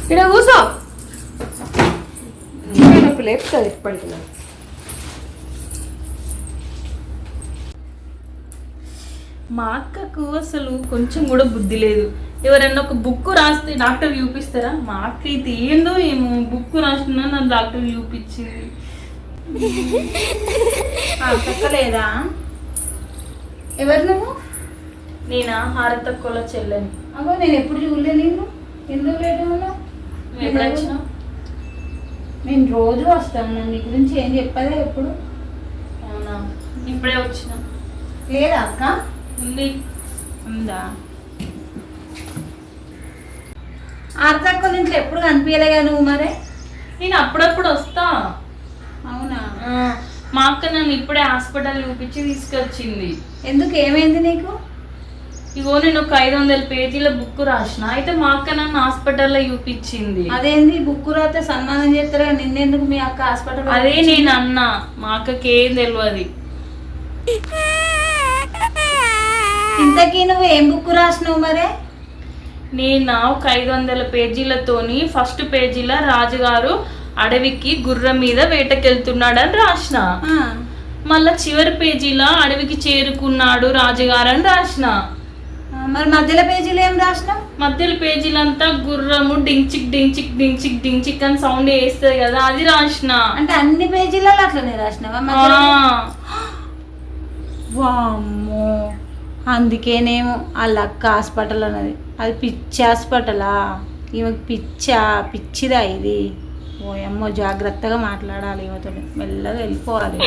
ఇక్కడ కూర్చో. లేపుతుంది ఇప్పటికి. మా అక్కకు అసలు కొంచెం కూడా బుద్ధి లేదు. ఎవరైనా ఒక బుక్ రాస్తే డాక్టర్ చూపిస్తారా? మా అక్క అయితే ఏందో ఏమో బుక్ రాసినా నా డాక్టర్ చూపించింది. లేదా? ఎవరు నువ్వు? నేనా హారతక్కల చెల్లని. అగో నేను ఎప్పుడు చూడలే. నేను ఎందుకు లేట్ ఉన్నావు? నువ్వు ఎప్పుడు వచ్చినావు? నేను రోజు వస్తాను. నీ గురించి ఏం చెప్పదే ఎప్పుడు. అవునా? ఇప్పుడే వచ్చినా. లేదా అక్క? ఉంది. ఉందా? ఆర్తక్క నుంచి ఎప్పుడు కనిపించలేగా నువ్వు మరే? నేను అప్పుడప్పుడు వస్తా. అవునా? మా అక్క నన్ను ఇప్పుడే హాస్పిటల్ చూపించి తీసుకొచ్చింది. ఎందుకు, ఏమైంది నీకు? ఇగో నేను ఒక 500 పేజీల బుక్ రాసిన. అయితే మా అక్క నన్ను హాస్పిటల్లో చూపించింది. అదేంది బుక్ రాస్తే సన్మానం చేస్తారా? నిన్నెందుకు మీ అక్క హాస్పిటల్? అదే నేను అన్నా, మా అక్కకి ఏం తెలియదు. ఇంతకీ నువ్వు ఏం బుక్ రాసినావు మరే? నేను ఒక 500 పేజీలతోని ఫస్ట్ పేజీలో రాజుగారు అడవికి గుర్రం మీద వేటకెళ్తున్నాడని రాసిన. మళ్ళా చివరి పేజీలో అడవికి చేరుకున్నాడు రాజుగారు అని రాసిన. మరి మధ్యలో పేజీలో ఏం రాసినావు? మధ్యలో పేజీలంతా గుర్రము డించిక్ డించిక్ డించిక్ డించిక్ అని సౌండ్ వేస్తుంది కదా, అది రాసిన. అంటే అన్ని పేజీలలో అట్లనే రాసినావా? వామ్మో, అందుకేనేమో వాళ్ళ అక్క హాస్పిటల్ అన్నది. అది పిచ్చి హాస్పిటలా? ఈమెకి పిచ్చిదా ఇది? ఓ అమ్మో, జాగ్రత్తగా మాట్లాడాలి ఈమెతో, మెల్లగా వెళ్ళిపోవాలి.